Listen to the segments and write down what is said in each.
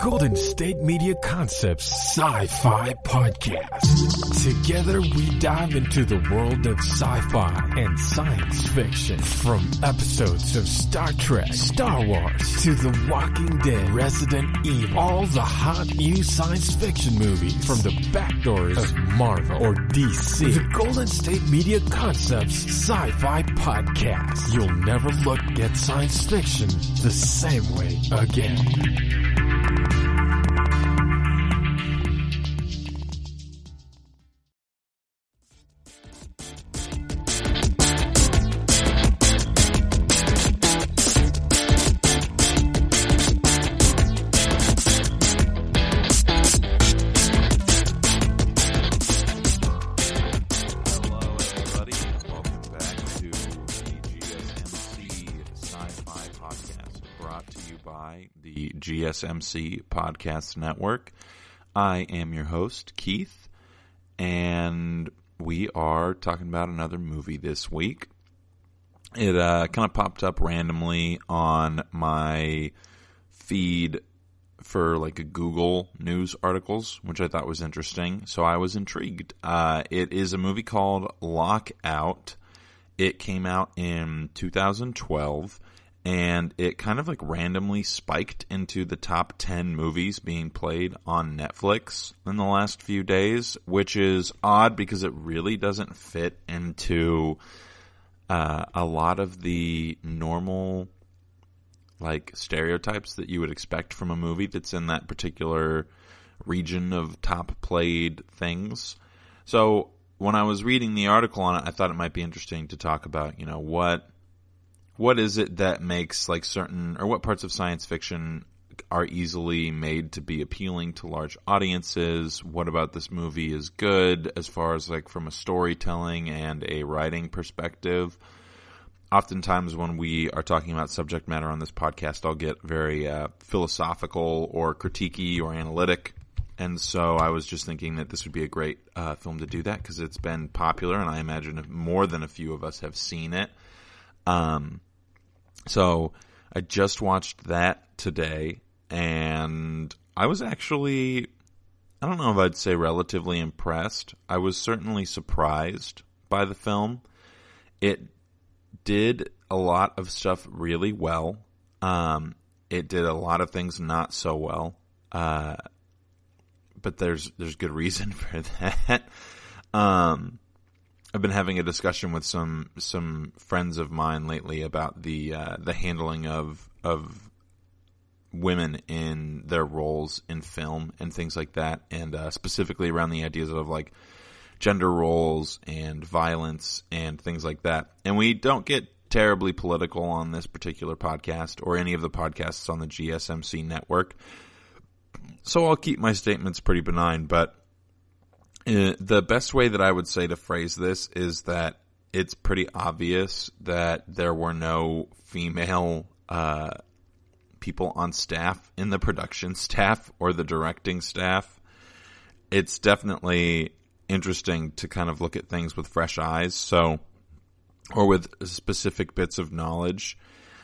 Golden State Media Concepts Sci-Fi Podcast. Together we dive into the world of sci-fi and science fiction. From episodes of Star Trek, Star Wars, to The Walking Dead, Resident Evil, all the hot new science fiction movies from the back doors of Marvel or DC. The Golden State Media Concepts Sci-Fi Podcast. You'll never look at science fiction the same way again. GSMC Podcast Network. I am your host, Keith, and we are talking about another movie this week. It kind of popped up randomly on my feed for like a Google News articles, which I thought was interesting, so I was intrigued. It is a movie called Lockout. It came out in 2012. And it kind of like randomly spiked into the top 10 movies being played on Netflix in the last few days, which is odd because it really doesn't fit into a lot of the normal like stereotypes that you would expect from a movie that's in that particular region of top played things. So when I was reading the article on it, I thought it might be interesting to talk about, you know, what is it that makes like certain, or what parts of science fiction are easily made to be appealing to large audiences? What about this movie is good as far as like from a storytelling and a writing perspective? Oftentimes when we are talking about subject matter on this podcast, I'll get very philosophical or critiquey or analytic. And so I was just thinking that this would be a great film to do that because it's been popular and I imagine more than a few of us have seen it. So I just watched that today and I was actually, I don't know if I'd say relatively impressed. I was certainly surprised by the film. It did a lot of stuff really well. It did a lot of things not so well. But there's good reason for that. I've been having a discussion with some friends of mine lately about the handling of women in their roles in film and things like that, and specifically around the ideas of like gender roles and violence and things like that. And we don't get terribly political on this particular podcast or any of the podcasts on the GSMC network, so I'll keep my statements pretty benign, but the best way that I would say to phrase this is that it's pretty obvious that there were no female people on staff in the production staff or the directing staff. It's definitely interesting to kind of look at things with fresh eyes, or with specific bits of knowledge.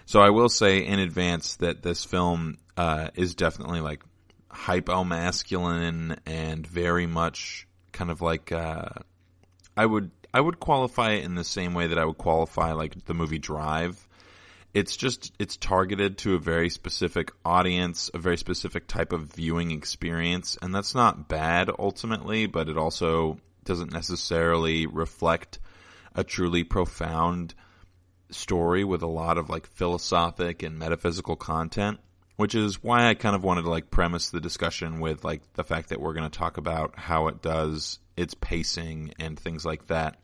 So I will say in advance that this film is definitely like hypo-masculine and very much kind of like I would qualify it in the same way that I would qualify like the movie Drive. It's targeted to a very specific audience, a very specific type of viewing experience, and that's not bad ultimately, but it also doesn't necessarily reflect a truly profound story with a lot of like philosophic and metaphysical content. Which is why I kind of wanted to like premise the discussion with like the fact that we're going to talk about how it does its pacing and things like that.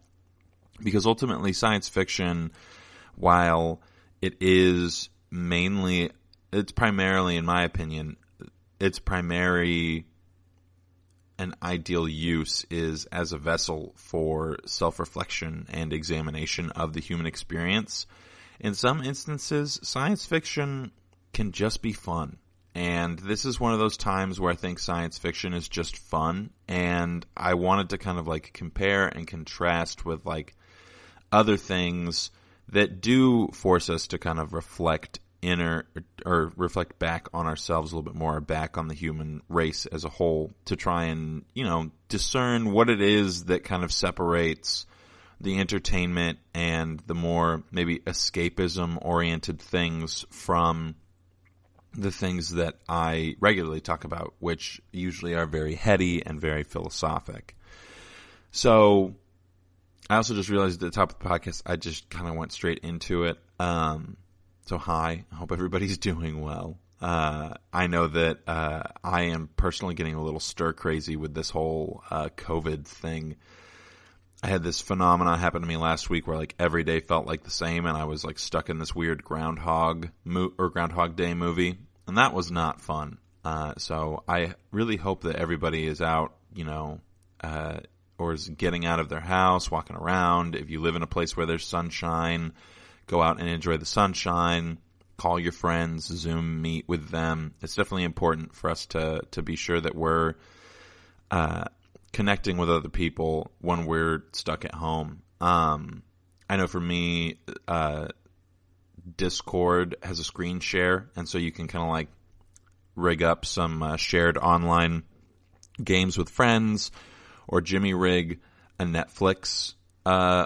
Because ultimately science fiction, while it is it's primarily, in my opinion, its primary and ideal use is as a vessel for self-reflection and examination of the human experience. In some instances, science fiction can just be fun. And this is one of those times where I think science fiction is just fun. And I wanted to kind of like compare and contrast with like other things that do force us to kind of reflect inner or reflect back on ourselves a little bit more, back on the human race as a whole, to try and, discern what it is that kind of separates the entertainment and the more maybe escapism-oriented things from the things that I regularly talk about, which usually are very heady and very philosophic. So I also just realized at the top of the podcast, I just kind of went straight into it. So hi, I hope everybody's doing well. I know that I am personally getting a little stir crazy with this whole COVID thing. I had this phenomena happen to me last week where like every day felt like the same, and I was like stuck in this weird Groundhog Day movie, and that was not fun. So I really hope that everybody is out, or is getting out of their house, walking around. If you live in a place where there's sunshine, go out and enjoy the sunshine. Call your friends, Zoom meet with them. It's definitely important for us to be sure that we're connecting with other people when we're stuck at home. I know for me, Discord has a screen share, and so you can kind of like rig up some shared online games with friends, or Jimmy rig a Netflix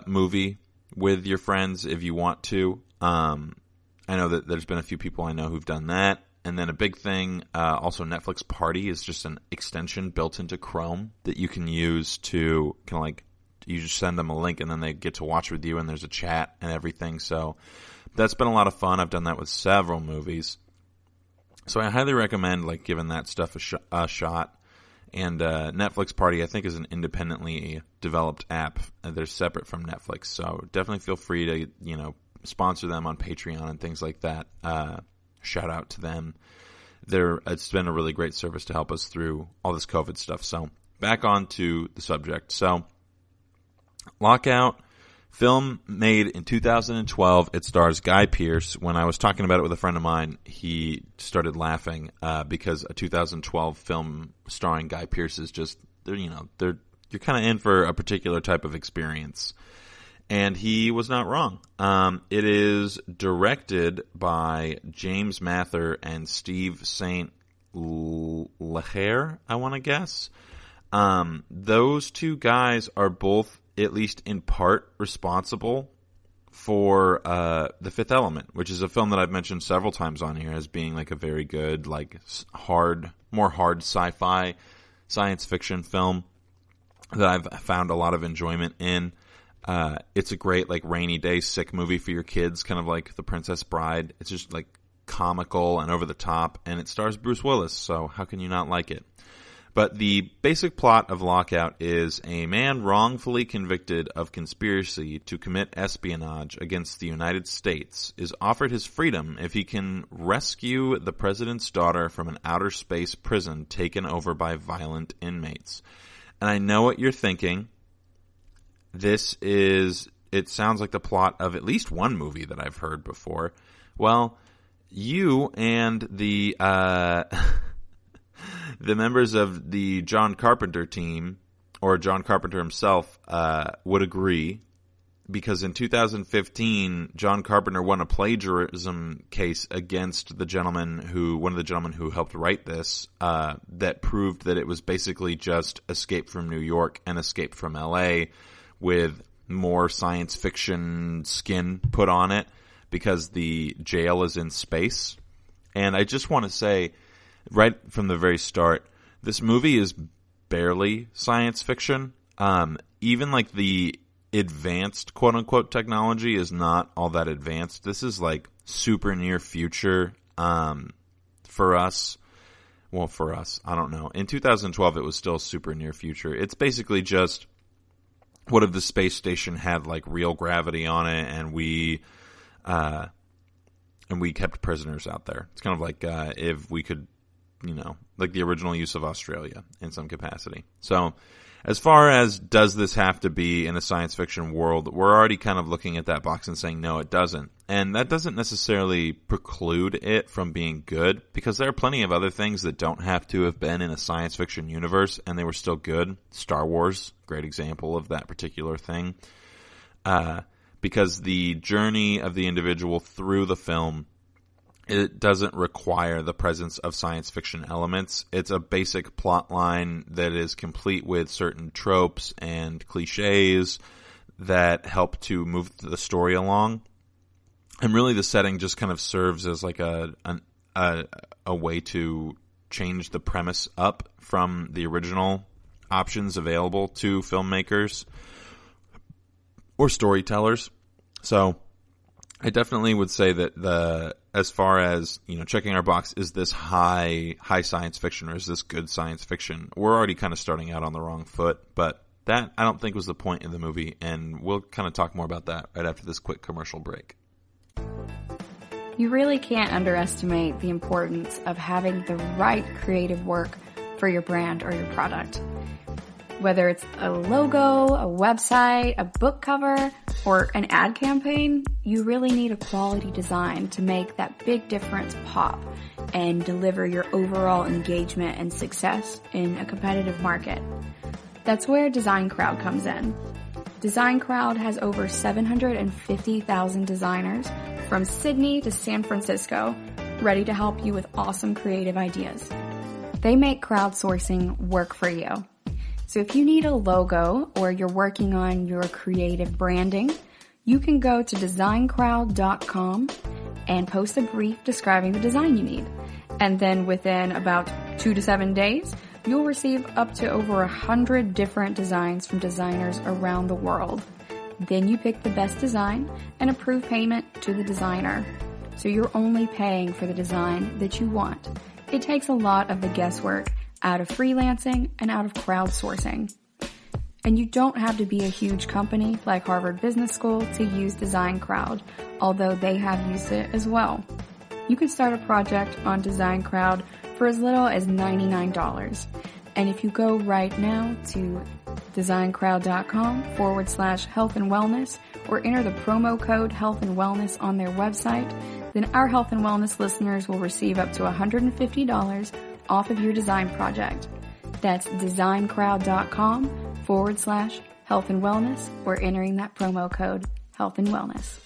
movie with your friends if you want to. I know that there's been a few people I know who've done that. And then a big thing, also Netflix Party is just an extension built into Chrome that you can use to kind of like, you just send them a link and then they get to watch with you, and there's a chat and everything. So that's been a lot of fun. I've done that with several movies. So I highly recommend like giving that stuff a shot. And Netflix Party, I think, is an independently developed app. They're separate from Netflix. So definitely feel free to, sponsor them on Patreon and things like that. Shout out to them. It's been a really great service to help us through all this COVID stuff. So back on to the subject. So Lockout, film made in 2012. It stars Guy Pearce. When I was talking about it with a friend of mine, he started laughing because a 2012 film starring Guy Pearce is just, you're kind of in for a particular type of experience. And he was not wrong. It is directed by James Mather and Steve St. Leger, I want to guess. Those two guys are both, at least in part, responsible for The Fifth Element, which is a film that I've mentioned several times on here as being like a very good, like more hard sci-fi science fiction film that I've found a lot of enjoyment in. It's a great like rainy day sick movie for your kids, kind of like The Princess Bride. It's just like comical and over the top, and it stars Bruce Willis, so how can you not like it? But the basic plot of Lockout is a man wrongfully convicted of conspiracy to commit espionage against the United States is offered his freedom if he can rescue the president's daughter from an outer space prison taken over by violent inmates. And I know what you're thinking. It sounds like the plot of at least one movie that I've heard before. Well, you and the the members of the John Carpenter team, or John Carpenter himself, would agree, because in 2015, John Carpenter won a plagiarism case against one of the gentlemen who helped write this, that proved that it was basically just Escape from New York and Escape from LA, with more science fiction skin put on it because the jail is in space. And I just want to say, right from the very start, this movie is barely science fiction. Even like the advanced quote unquote technology is not all that advanced. This is like super near future for us. Well, for us, I don't know. In 2012, it was still super near future. It's basically just, what if the space station had like real gravity on it, and we kept prisoners out there? It's kind of like if we could, like the original use of Australia in some capacity. So as far as does this have to be in a science fiction world, we're already kind of looking at that box and saying no, it doesn't. And that doesn't necessarily preclude it from being good, because there are plenty of other things that don't have to have been in a science fiction universe and they were still good. Star Wars, great example of that particular thing. Because the journey of the individual through the film it doesn't require the presence of science fiction elements. It's a basic plot line that is complete with certain tropes and cliches that help to move the story along. And really the setting just kind of serves as like a way to change the premise up from the original options available to filmmakers or storytellers. So I definitely would say that as far as, checking our box, is this high science fiction or is this good science fiction? We're already kind of starting out on the wrong foot, but that I don't think was the point in the movie, and we'll kind of talk more about that right after this quick commercial break. You really can't underestimate the importance of having the right creative work for your brand or your product. Whether it's a logo, a website, a book cover, or an ad campaign, you really need a quality design to make that big difference pop and deliver your overall engagement and success in a competitive market. That's where Design Crowd comes in. Design Crowd has over 750,000 designers from Sydney to San Francisco ready to help you with awesome creative ideas. They make crowdsourcing work for you. So if you need a logo or you're working on your creative branding, you can go to designcrowd.com and post a brief describing the design you need. And then within about 2 to 7 days, you'll receive up to over 100 different designs from designers around the world. Then you pick the best design and approve payment to the designer. So you're only paying for the design that you want. It takes a lot of the guesswork out of freelancing and out of crowdsourcing. And you don't have to be a huge company like Harvard Business School to use Design Crowd, although they have used it as well. You can start a project on Design Crowd for as little as $99. And if you go right now to designcrowd.com/health and wellness or enter the promo code health and wellness on their website, then our health and wellness listeners will receive up to $150 off of your design project. That's designcrowd.com/health and wellness or entering that promo code health and wellness.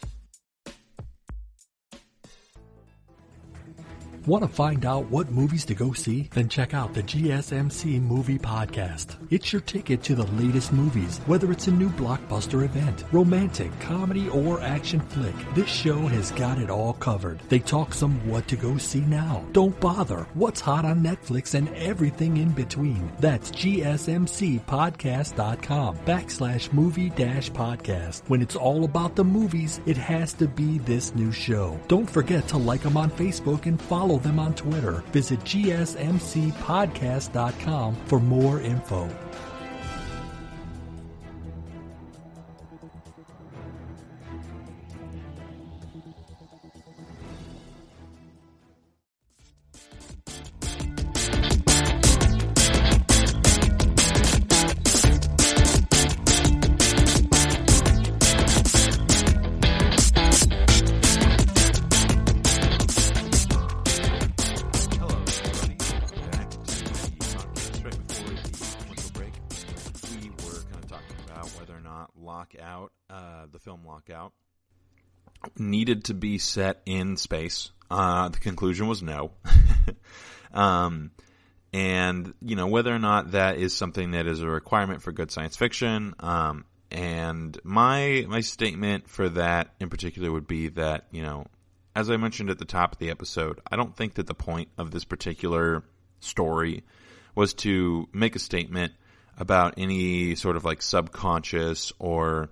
Want to find out what movies to go see? Then check out the GSMC Movie Podcast. It's your ticket to the latest movies, whether it's a new blockbuster event, romantic, comedy, or action flick. This show has got it all covered. They talk some what to go see now, don't bother, what's hot on Netflix, and everything in between. That's gsmcpodcast.com/movie-podcast. When it's all about the movies, it has to be this new show. Don't forget to like them on Facebook and follow them on Twitter. Visit gsmcpodcast.com for more info. The film Lockout needed to be set in space. The conclusion was no. And, whether or not that is something that is a requirement for good science fiction. And my statement for that in particular would be that, as I mentioned at the top of the episode, I don't think that the point of this particular story was to make a statement about any sort of like subconscious or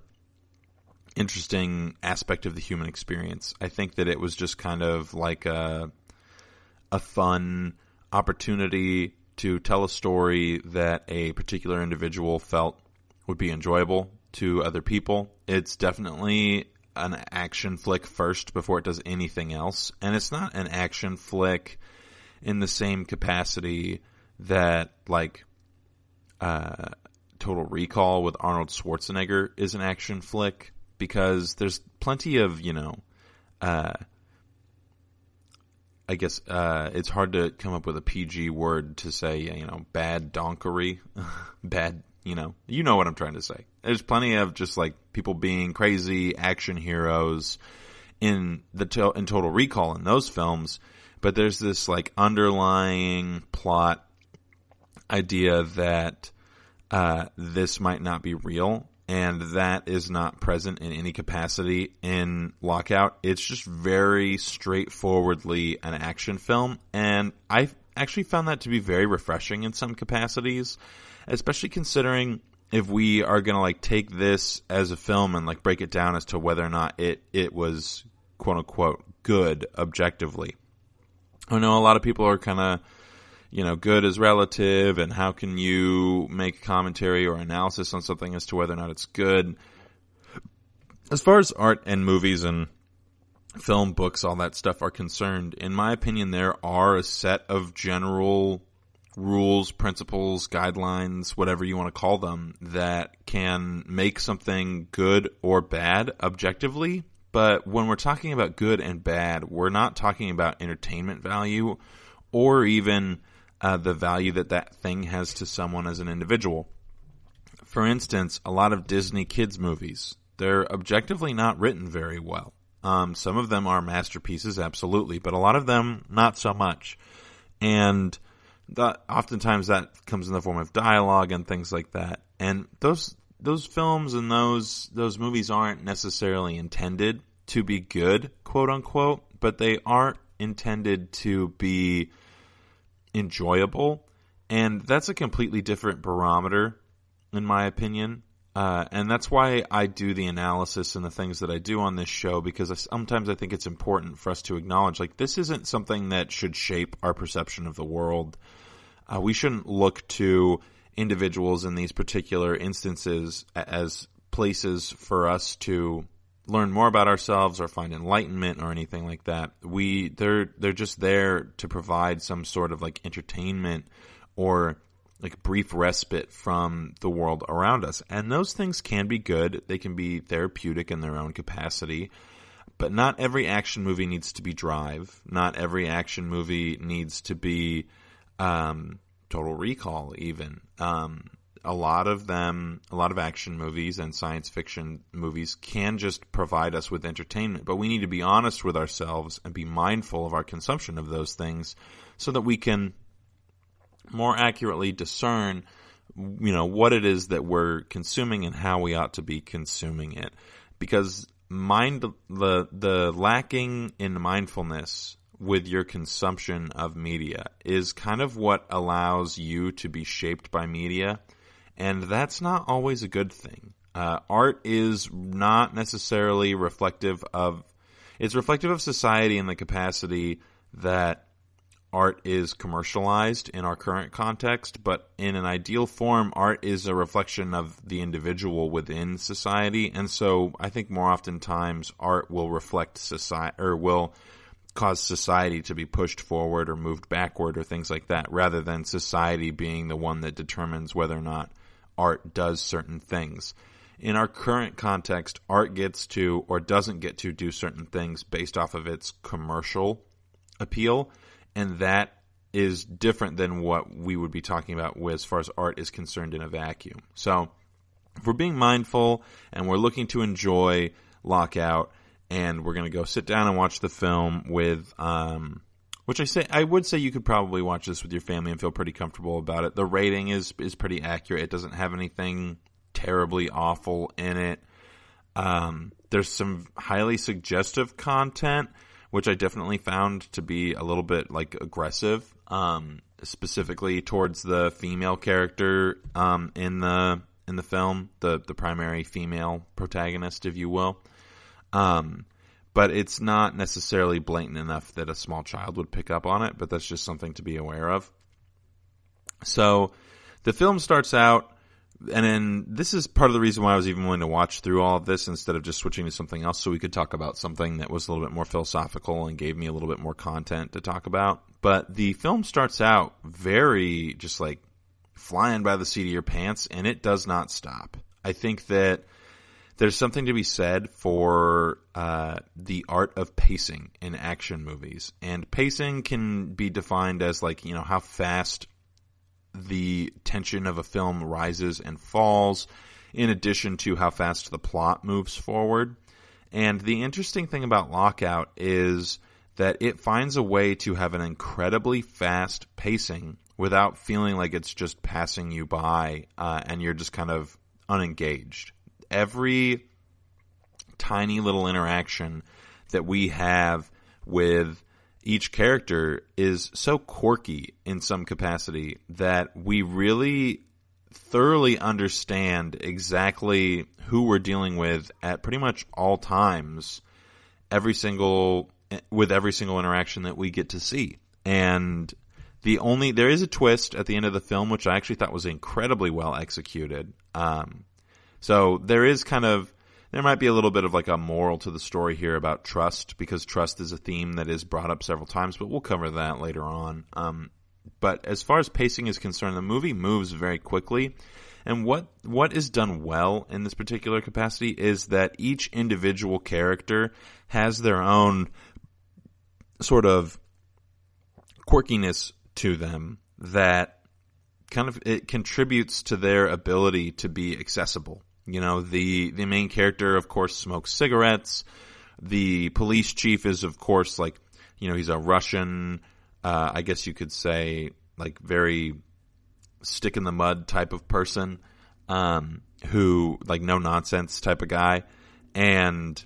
interesting aspect of the human experience. I think that it was just kind of like a fun opportunity to tell a story that a particular individual felt would be enjoyable to other people. It's definitely an action flick first before it does anything else. And it's not an action flick in the same capacity that like Total Recall with Arnold Schwarzenegger is an action flick, because there's plenty of, I guess it's hard to come up with a PG word to say, bad donkery, bad, you know what I'm trying to say. There's plenty of just like people being crazy action heroes in Total Recall in those films, but there's this like underlying plot idea that this might not be real, and that is not present in any capacity in Lockout. It's just very straightforwardly an action film, and I actually found that to be very refreshing in some capacities, especially considering if we are going to like take this as a film and like break it down as to whether or not it was quote unquote good objectively. I know a lot of people are kind of, good is relative, and how can you make commentary or analysis on something as to whether or not it's good. As far as art and movies and film, books, all that stuff are concerned, in my opinion, there are a set of general rules, principles, guidelines, whatever you want to call them, that can make something good or bad objectively. But when we're talking about good and bad, we're not talking about entertainment value or even the value that thing has to someone as an individual. For instance, a lot of Disney kids movies, they're objectively not written very well. Some of them are masterpieces, absolutely, but a lot of them not so much. And oftentimes that comes in the form of dialogue and things like that. And those films and those movies aren't necessarily intended to be good, quote unquote, but they aren't intended to be enjoyable. And that's a completely different barometer, in my opinion. And that's why I do the analysis and the things that I do on this show, because sometimes I think it's important for us to acknowledge, like, this isn't something that should shape our perception of the world. We shouldn't look to individuals in these particular instances as places for us to learn more about ourselves or find enlightenment or anything like that. They're just there to provide some sort of like entertainment or like brief respite from the world around us. And those things can be good. They can be therapeutic in their own capacity. But not every action movie needs to be Drive. Not every action movie needs to be Total Recall even. A lot of action movies and science fiction movies can just provide us with entertainment. But we need to be honest with ourselves and be mindful of our consumption of those things so that we can more accurately discern, what it is that we're consuming and how we ought to be consuming it. Because the lacking in mindfulness with your consumption of media is kind of what allows you to be shaped by media, and that's not always a good thing. Art is not necessarily reflective of society in the capacity that art is commercialized in our current context, but in an ideal form, art is a reflection of the individual within society. And so I think more often times art will reflect society, or will cause society to be pushed forward or moved backward or things like that, rather than society being the one that determines whether or not art does certain things. In our current context, art gets to or doesn't get to do certain things based off of its commercial appeal. And that is different than what we would be talking about as far as art is concerned in a vacuum. So if we're being mindful and we're looking to enjoy Lockout, and we're going to go sit down and watch the film with, which I would say you could probably watch this with your family and feel pretty comfortable about it. The rating is pretty accurate. It doesn't have anything terribly awful in it. There's some highly suggestive content, which I definitely found to be a little bit like aggressive, specifically towards the female character in the film, the primary female protagonist, if you will. But it's not necessarily blatant enough that a small child would pick up on it, but that's just something to be aware of. So the film starts out, and then this is part of the reason why I was even willing to watch through all of this instead of just switching to something else, so we could talk about something that was a little bit more philosophical and gave me a little bit more content to talk about. But the film starts out very just like flying by the seat of your pants, and it does not stop. I think that there's something to be said for the art of pacing in action movies. And pacing can be defined as like, how fast the tension of a film rises and falls, in addition to how fast the plot moves forward. And the interesting thing about Lockout is that it finds a way to have an incredibly fast pacing without feeling like it's just passing you by and you're just kind of unengaged. Every tiny little interaction that we have with each character is so quirky in some capacity that we really thoroughly understand exactly who we're dealing with at pretty much all times, with every single interaction that we get to see. And there is a twist at the end of the film, which I actually thought was incredibly well executed. So there might be a little bit of like a moral to the story here about trust, because trust is a theme that is brought up several times, but we'll cover that later on. But as far as pacing is concerned, the movie moves very quickly. And what is done well in this particular capacity is that each individual character has their own sort of quirkiness to them that kind of it contributes to their ability to be accessible. You know, the main character, of course, smokes cigarettes. The police chief is, of course, like, you know, he's a Russian, I guess you could say, like, very stick in the mud type of person, who, like, no nonsense type of guy. And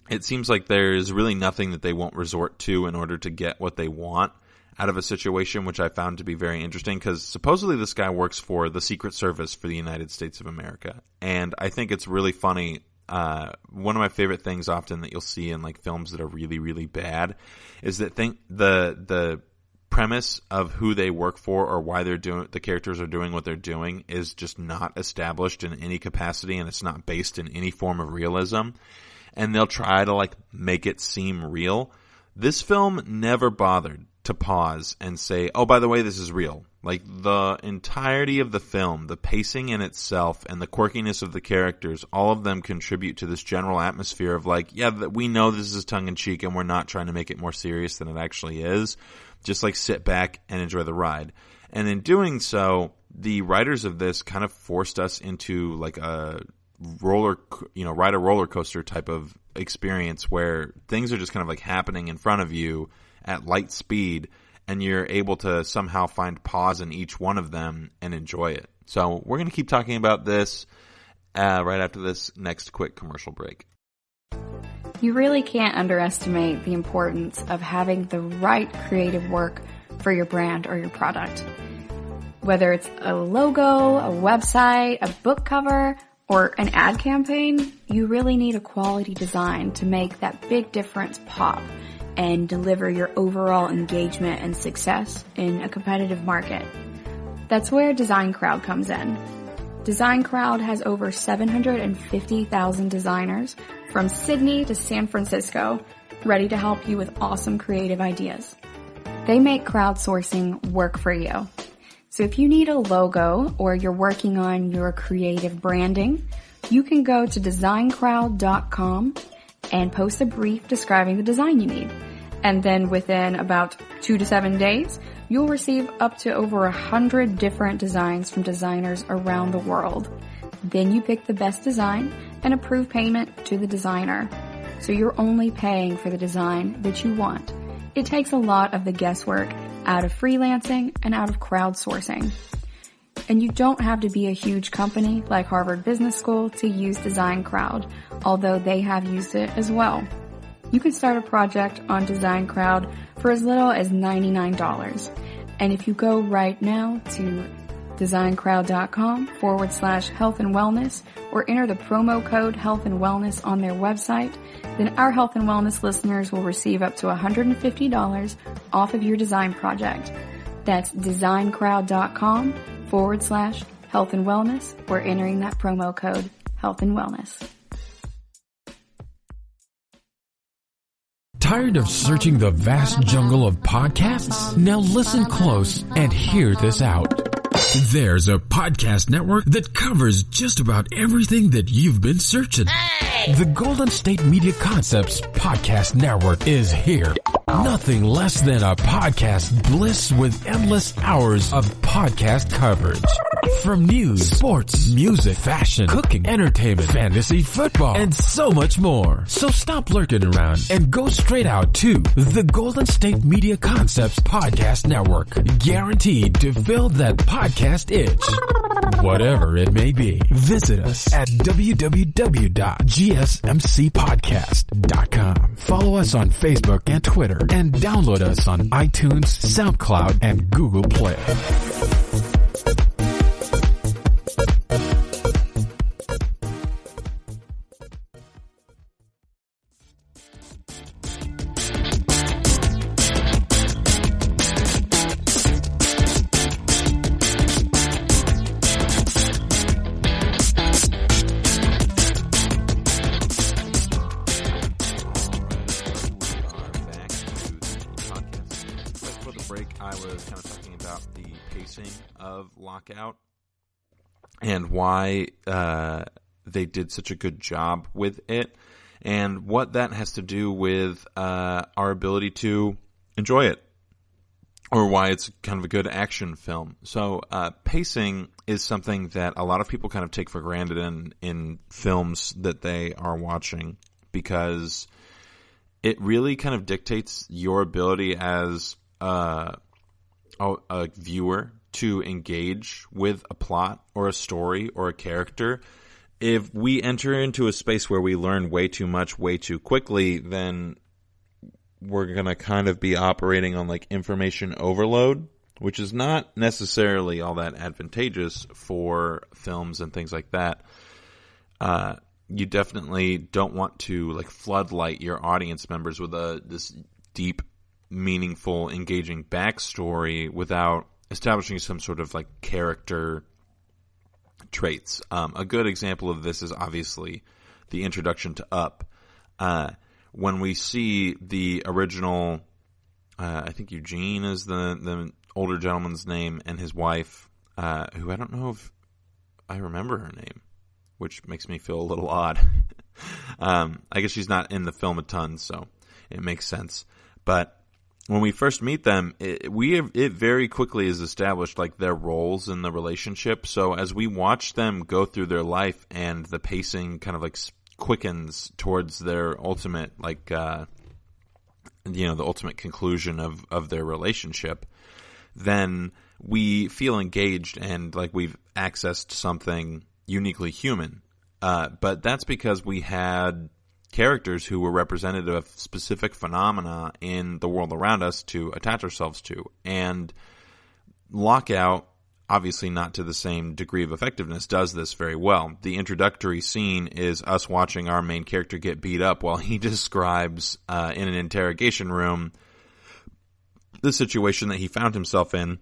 it seems like there's really nothing that they won't resort to in order to get what they want out of a situation, which I found to be very interesting, because supposedly this guy works for the Secret Service for the United States of America. And I think it's really funny. One of my favorite things often that you'll see in like films that are really, really bad is that the premise of who they work for or why the characters are doing what they're doing is just not established in any capacity, and it's not based in any form of realism. And they'll try to like make it seem real. This film never bothered to pause and say, oh, by the way, this is real. Like, the entirety of the film, the pacing in itself and the quirkiness of the characters, all of them contribute to this general atmosphere of like, yeah, we know this is tongue-in-cheek and we're not trying to make it more serious than it actually is. Just like sit back and enjoy the ride. And in doing so, the writers of this kind of forced us into like a ride a roller coaster type of experience where things are just kind of like happening in front of you at light speed, and you're able to somehow find pause in each one of them and enjoy it. So we're going to keep talking about this right after this next quick commercial break. You really can't underestimate the importance of having the right creative work for your brand or your product. Whether it's a logo, a website, a book cover, or an ad campaign, you really need a quality design to make that big difference pop and deliver your overall engagement and success in a competitive market. That's where Design Crowd comes in. Design Crowd has over 750,000 designers from Sydney to San Francisco ready to help you with awesome creative ideas. They make crowdsourcing work for you. So if you need a logo or you're working on your creative branding, you can go to designcrowd.com and post a brief describing the design you need. And then within about 2 to 7 days, you'll receive up to over 100 different designs from designers around the world. Then you pick the best design and approve payment to the designer. So you're only paying for the design that you want. It takes a lot of the guesswork out of freelancing and out of crowdsourcing. And you don't have to be a huge company like Harvard Business School to use Design Crowd, although they have used it as well. You can start a project on Design Crowd for as little as $99. And if you go right now to designcrowd.com/health and wellness or enter the promo code health and wellness on their website, then our health and wellness listeners will receive up to $150 off of your design project. That's designcrowd.com/health and wellness or entering that promo code health and wellness. Tired of searching the vast jungle of podcasts? Now listen close and hear this out. There's a podcast network that covers just about everything that you've been searching. Hey! The Golden State Media Concepts Podcast Network is here. Nothing less than a podcast bliss with endless hours of podcast coverage. From news, sports, music, fashion, cooking, entertainment, fantasy, football, and so much more. So stop lurking around and go straight out to the Golden State Media Concepts Podcast Network. Guaranteed to fill that podcast itch. Whatever it may be. Visit us at www.gsmcpodcast.com. Follow us on Facebook and Twitter, and download us on iTunes, SoundCloud, and Google Play. Lockout and why they did such a good job with it, and what that has to do with our ability to enjoy it, or why it's kind of a good action film. So pacing is something that a lot of people kind of take for granted in films that they are watching, because it really kind of dictates your ability as a viewer to engage with a plot or a story or a character. If we enter into a space where we learn way too much way too quickly, then we're going to kind of be operating on like information overload, which is not necessarily all that advantageous for films and things like that. You definitely don't want to like floodlight your audience members with this deep, meaningful, engaging backstory without establishing some sort of like character traits. A good example of this is obviously the introduction to Up. When we see the original, I think Eugene is the older gentleman's name, and his wife, who I don't know if I remember her name, which makes me feel a little odd. I guess she's not in the film a ton, so it makes sense. But when we first meet them, it very quickly is established like their roles in the relationship. So as we watch them go through their life, and the pacing kind of like quickens towards their ultimate the ultimate conclusion of their relationship, then we feel engaged and like we've accessed something uniquely human. But that's because we had characters who were representative of specific phenomena in the world around us to attach ourselves to. And Lockout, obviously not to the same degree of effectiveness, does this very well. The introductory scene is us watching our main character get beat up while he describes in an interrogation room the situation that he found himself in,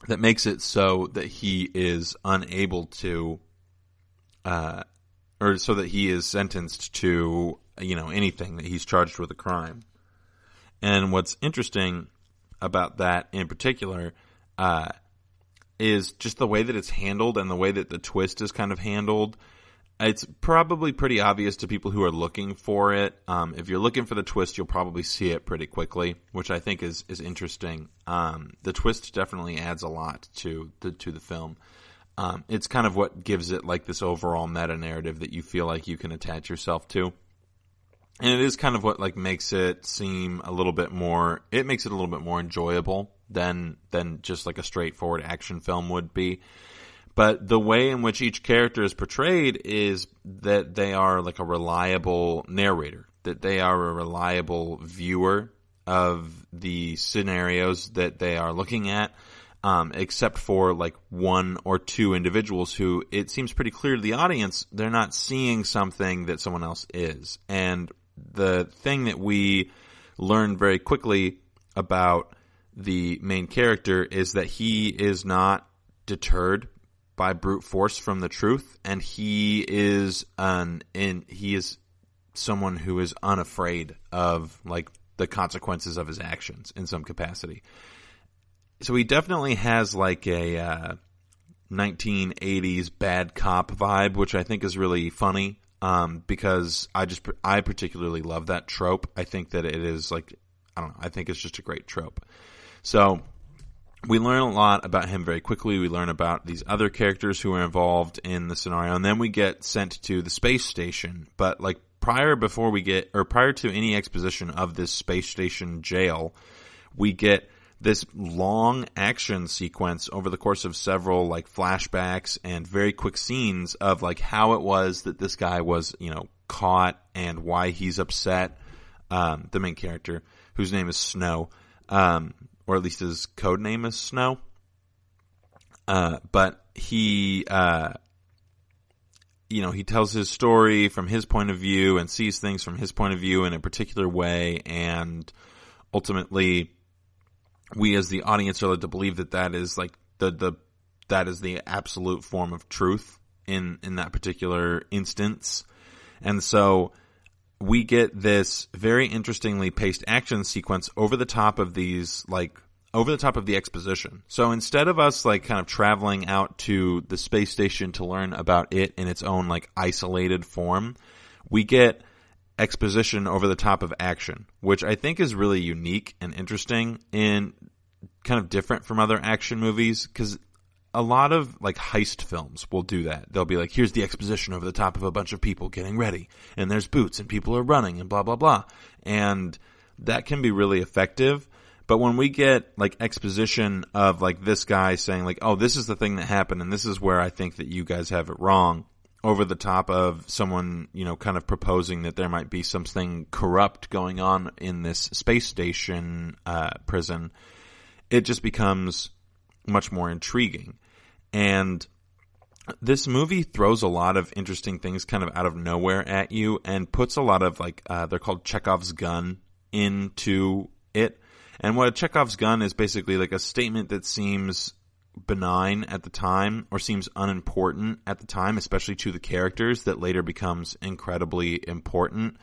that makes it so that he is unable to or so that he is sentenced to, anything, that he's charged with a crime. And what's interesting about that in particular is just the way that it's handled and the way that the twist is kind of handled. It's probably pretty obvious to people who are looking for it. If you're looking for the twist, you'll probably see it pretty quickly, which I think is interesting. The twist definitely adds a lot to the film. It's kind of what gives it like this overall meta narrative that you feel like you can attach yourself to. And it is kind of what like makes it seem a little bit more, it makes it a little bit more enjoyable than just like a straightforward action film would be. But the way in which each character is portrayed is that they are like a reliable narrator, that they are a reliable viewer of the scenarios that they are looking at. Except for like one or two individuals who it seems pretty clear to the audience they're not seeing something that someone else is. And the thing that we learn very quickly about the main character is that he is not deterred by brute force from the truth, and he is someone who is unafraid of like the consequences of his actions in some capacity. So he definitely has like a 1980s bad cop vibe, which I think is really funny, because I particularly love that trope. I think that it is like, I don't know, I think it's just a great trope. So we learn a lot about him very quickly. We learn about these other characters who are involved in the scenario, and then we get sent to the space station. But like prior to any exposition of this space station jail, we get this long action sequence over the course of several like flashbacks and very quick scenes of like how it was that this guy was, caught and why he's upset. The main character, whose name is Snow, or at least his code name is Snow. But he, he tells his story from his point of view and sees things from his point of view in a particular way, and ultimately, we as the audience are led to believe that is like that is the absolute form of truth in that particular instance. And so we get this very interestingly paced action sequence over the top of the exposition. So instead of us like kind of traveling out to the space station to learn about it in its own like isolated form, we get exposition over the top of action, which I think is really unique and interesting and kind of different from other action movies, because a lot of like heist films will do that. They'll be like, here's the exposition over the top of a bunch of people getting ready, and there's boots and people are running and blah, blah, blah. And that can be really effective. But when we get like exposition of like this guy saying like, oh, this is the thing that happened and this is where I think that you guys have it wrong, over the top of someone, kind of proposing that there might be something corrupt going on in this space station prison, it just becomes much more intriguing. And this movie throws a lot of interesting things kind of out of nowhere at you and puts a lot of like, they're called Chekhov's gun into it. And what a Chekhov's gun is basically like a statement that seems benign at the time or seems unimportant at the time, especially to the characters, that later becomes incredibly important.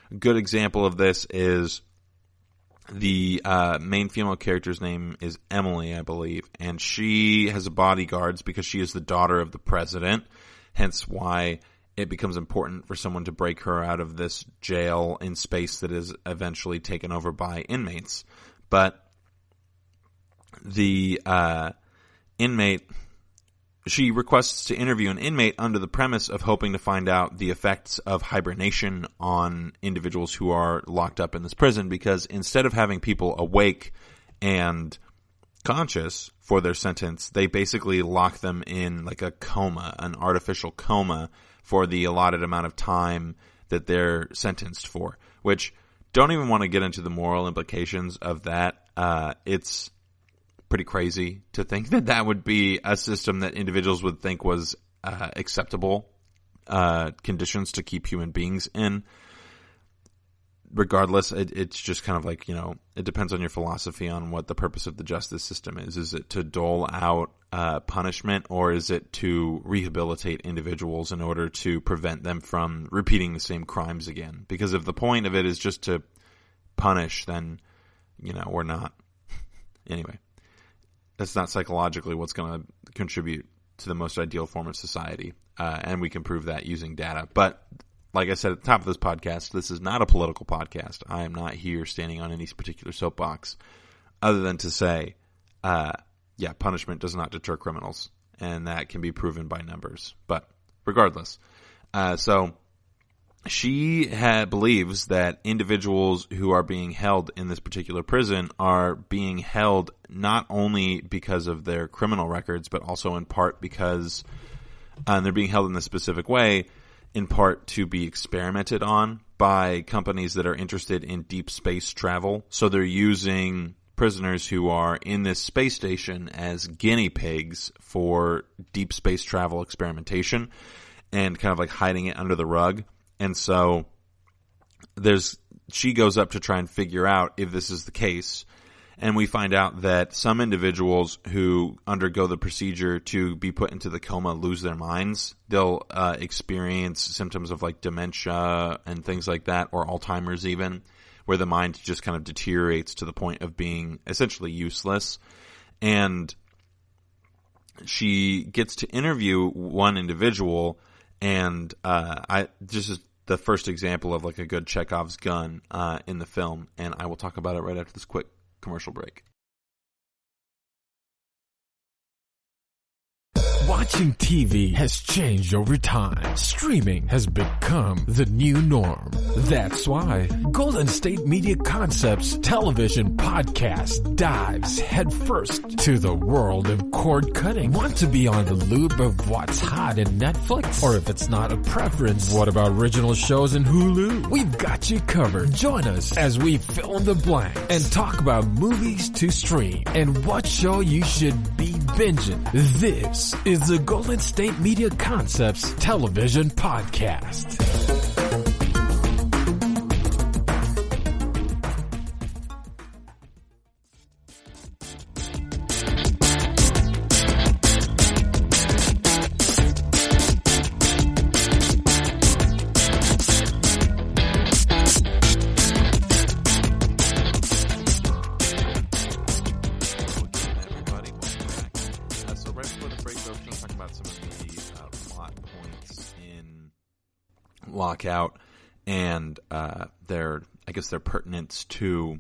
A good example of this is the main female character's name is Emily, I believe, and she has bodyguards because she is the daughter of the president, hence why it becomes important for someone to break her out of this jail in space that is eventually taken over by inmates. But the inmate, she requests to interview an inmate under the premise of hoping to find out the effects of hibernation on individuals who are locked up in this prison, because instead of having people awake and conscious for their sentence, they basically lock them in like a coma, an artificial coma, for the allotted amount of time that they're sentenced for, which don't even want to get into the moral implications of that. It's pretty crazy to think that that would be a system that individuals would think was acceptable conditions to keep human beings in. Regardless, it's just kind of like, it depends on your philosophy on what the purpose of the justice system is. Is it to dole out punishment, or is it to rehabilitate individuals in order to prevent them from repeating the same crimes again? Because if the point of it is just to punish, then, we're not. Anyway, that's not psychologically what's going to contribute to the most ideal form of society. And we can prove that using data. But like I said at the top of this podcast, this is not a political podcast. I am not here standing on any particular soapbox other than to say, punishment does not deter criminals, and that can be proven by numbers. But regardless, so she believes that individuals who are being held in this particular prison are being held not only because of their criminal records, but also in part because they're being held in this specific way, in part to be experimented on by companies that are interested in deep space travel. So they're using prisoners who are in this space station as guinea pigs for deep space travel experimentation and kind of like hiding it under the rug. And so she goes up to try and figure out if this is the case. And we find out that some individuals who undergo the procedure to be put into the coma lose their minds. They'll experience symptoms of like dementia and things like that, or Alzheimer's even, where the mind just kind of deteriorates to the point of being essentially useless. And she gets to interview one individual, and this is the first example of like a good Chekhov's gun in the film, and I will talk about it right after this quick commercial break. Watching TV has changed over time. Streaming has become the new norm. That's why Golden State Media Concepts television podcast dives headfirst to the world of cord cutting. Want to be on the loop of what's hot in Netflix? Or if it's not a preference, what about original shows in Hulu? We've got you covered. Join us as we fill in the blank and talk about movies to stream and what show you should be binging. This is the Golden State Media Concepts television podcast. Lockout and their pertinence to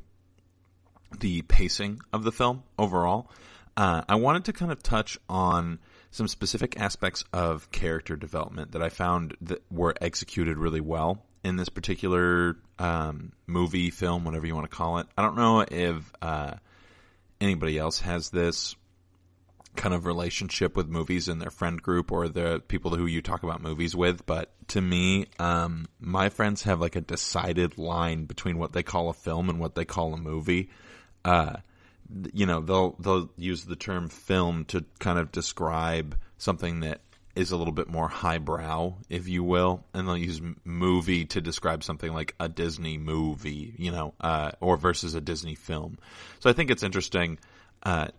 the pacing of the film overall. I wanted to kind of touch on some specific aspects of character development that I found that were executed really well in this particular movie, film, whatever you want to call it. I don't know if anybody else has this kind of relationship with movies in their friend group or the people who you talk about movies with, but to me, my friends have like a decided line between what they call a film and what they call a movie. They'll use the term film to kind of describe something that is a little bit more highbrow, if you will, and they'll use movie to describe something like a Disney movie, or versus a Disney film. So I think it's interesting. I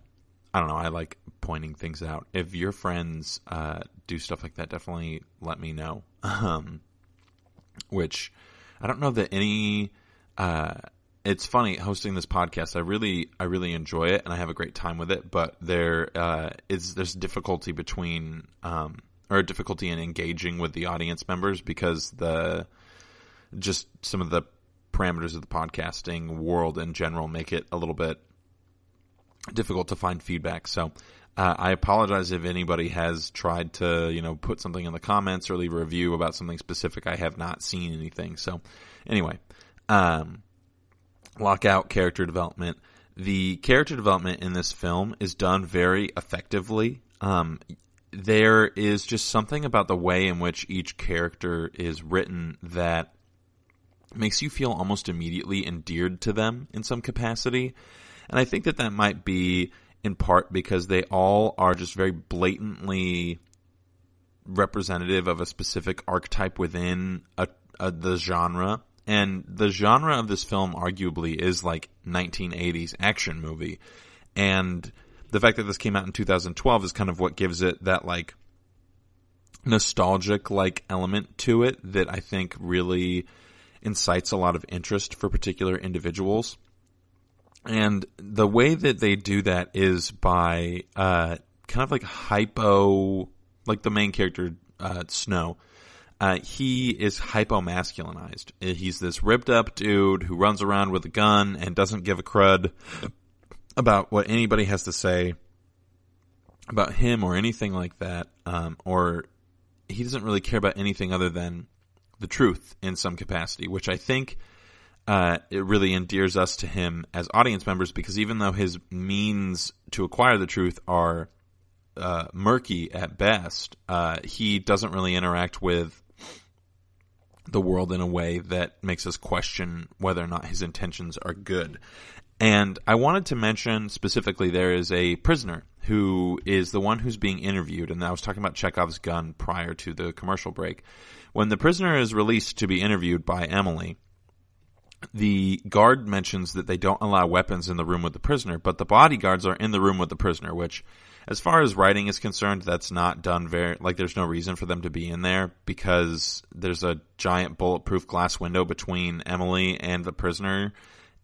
don't know. I like pointing things out. If your friends do stuff like that, definitely let me know. Which I don't know that any. It's funny hosting this podcast. I really enjoy it, and I have a great time with it. But there's difficulty between or difficulty in engaging with the audience members because just some of the parameters of the podcasting world in general make it a little bit difficult to find feedback. So I apologize if anybody has tried to put something in the comments or leave a review about something specific. I have not seen anything. So anyway, Lockout character development. The character development in this film is done very effectively. There is just something about the way in which each character is written that makes you feel almost immediately endeared to them in some capacity. And I think that might be in part because they all are just very blatantly representative of a specific archetype within the genre. And the genre of this film arguably is like 1980s action movie. And the fact that this came out in 2012 is kind of what gives it that like nostalgic like element to it that I think really incites a lot of interest for particular individuals. And the way that they do that is by kind of like like the main character, Snow. He is hypo-masculinized. He's this ripped up dude who runs around with a gun and doesn't give a crud about what anybody has to say about him or anything like that. Or he doesn't really care about anything other than the truth in some capacity, which I think it really endears us to him as audience members, because even though his means to acquire the truth are murky at best, he doesn't really interact with the world in a way that makes us question whether or not his intentions are good. And I wanted to mention specifically there is a prisoner who is the one who's being interviewed, and I was talking about Chekhov's gun prior to the commercial break. When the prisoner is released to be interviewed by Emily, the guard mentions that they don't allow weapons in the room with the prisoner, but the bodyguards are in the room with the prisoner, which, as far as writing is concerned, that's not done there's no reason for them to be in there because there's a giant bulletproof glass window between Emily and the prisoner,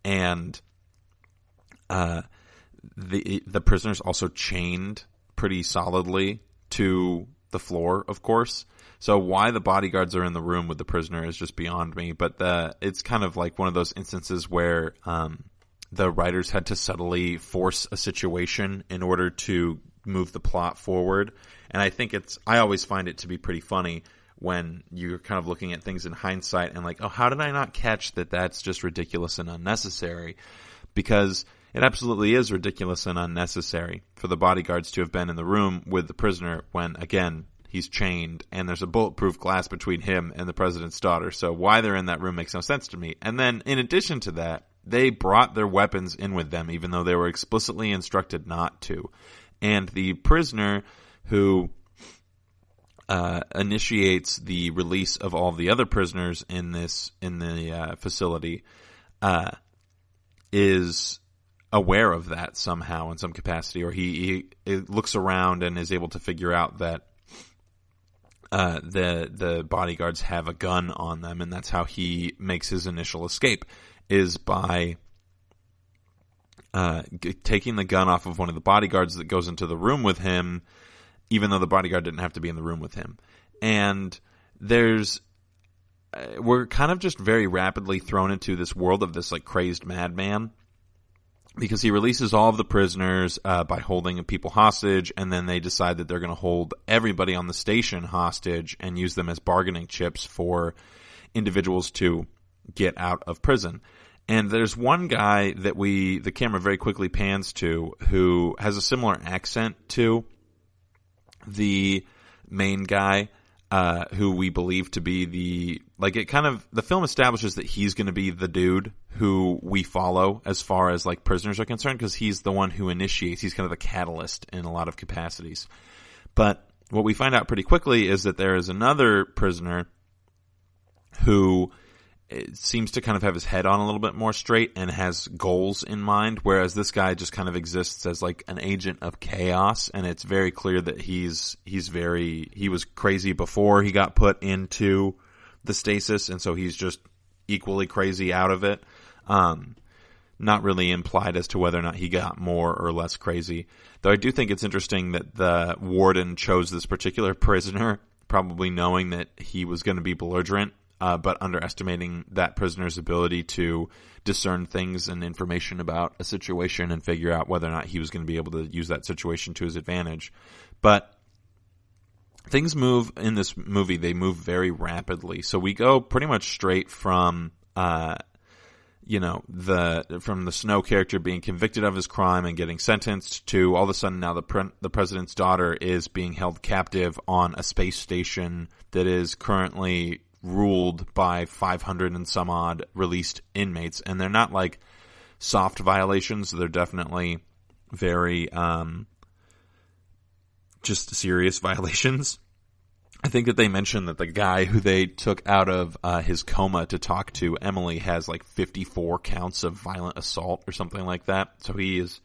and the prisoner's also chained pretty solidly to the floor, of course. So why the bodyguards are in the room with the prisoner is just beyond me. But it's kind of like one of those instances where the writers had to subtly force a situation in order to move the plot forward. And I always find it to be pretty funny when you're kind of looking at things in hindsight and like, oh, how did I not catch that that's just ridiculous and unnecessary? Because it absolutely is ridiculous and unnecessary for the bodyguards to have been in the room with the prisoner when, again, he's chained and there's a bulletproof glass between him and the president's daughter. So why they're in that room makes no sense to me. And then in addition to that, they brought their weapons in with them, even though they were explicitly instructed not to. And the prisoner who initiates the release of all the other prisoners in the facility is aware of that somehow in some capacity, or he looks around and is able to figure out that the bodyguards have a gun on them, and that's how he makes his initial escape, is by taking the gun off of one of the bodyguards that goes into the room with him, even though the bodyguard didn't have to be in the room with him. And we're kind of just very rapidly thrown into this world of this like crazed madman, because he releases all of the prisoners by holding people hostage, and then they decide that they're going to hold everybody on the station hostage and use them as bargaining chips for individuals to get out of prison. And there's one guy that the camera very quickly pans to who has a similar accent to the main guy, who we believe to be the film establishes that he's going to be the dude who we follow as far as like prisoners are concerned, because he's the one who initiates. He's kind of the catalyst in a lot of capacities. But what we find out pretty quickly is that there is another prisoner who seems to kind of have his head on a little bit more straight and has goals in mind, whereas this guy just kind of exists as like an agent of chaos. And it's very clear that he was crazy before he got put into the stasis, and so he's just equally crazy out of it. Not really implied as to whether or not he got more or less crazy, though I do think it's interesting that the warden chose this particular prisoner, probably knowing that he was going to be belligerent, but underestimating that prisoner's ability to discern things and information about a situation and figure out whether or not he was going to be able to use that situation to his advantage. But things move in this movie, they move very rapidly. So we go pretty much straight from from the Snow character being convicted of his crime and getting sentenced to all of a sudden now the president's daughter is being held captive on a space station that is currently ruled by 500 and some odd released inmates. And they're not like soft violations. They're definitely very just serious violations. I think that they mentioned that the guy who they took out of his coma to talk to Emily has like 54 counts of violent assault or something like that. So he is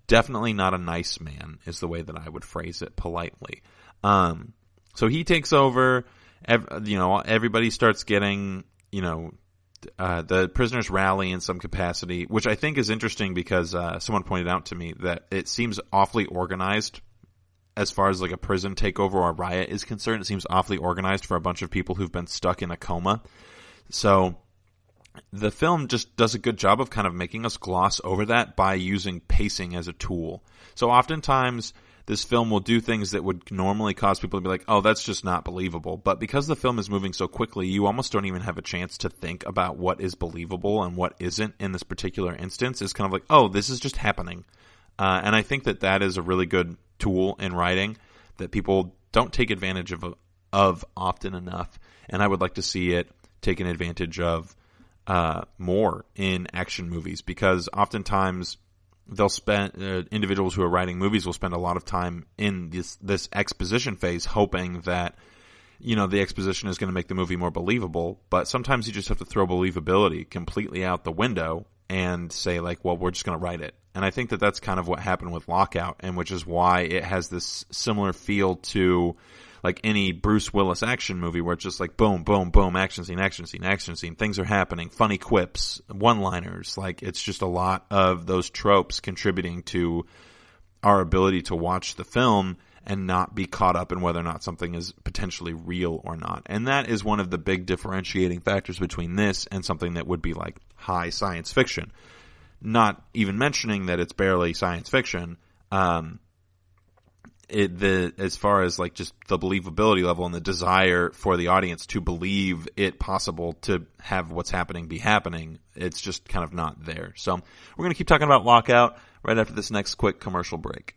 definitely not a nice man, is the way that I would phrase it politely. So he takes over. Everybody starts getting, the prisoners rally in some capacity, which I think is interesting because someone pointed out to me that it seems awfully organized. As far as like a prison takeover or a riot is concerned, it seems awfully organized for a bunch of people who've been stuck in a coma. So the film just does a good job of kind of making us gloss over that by using pacing as a tool. So oftentimes this film will do things that would normally cause people to be like, oh, that's just not believable. But because the film is moving so quickly, you almost don't even have a chance to think about what is believable and what isn't in this particular instance. It's kind of like, oh, this is just happening. And I think that is a really good tool in writing that people don't take advantage of often enough, and I would like to see it taken advantage of more in action movies, because oftentimes they'll spend individuals who are writing movies will spend a lot of time in this exposition phase, hoping that the exposition is going to make the movie more believable. But sometimes you just have to throw believability completely out the window and say like, well, we're just going to write it. And I think that that's kind of what happened with Lockout, and which is why it has this similar feel to like any Bruce Willis action movie where it's just like boom, boom, boom, action scene, action scene, action scene. Things are happening, funny quips, one-liners. Like it's just a lot of those tropes contributing to our ability to watch the film and not be caught up in whether or not something is potentially real or not. And that is one of the big differentiating factors between this and something that would be like high science fiction. Not even mentioning that it's barely science fiction. as far as like just the believability level and the desire for the audience to believe it possible to have what's happening be happening, it's just kind of not there. So we're going to keep talking about Lockout right after this next quick commercial break.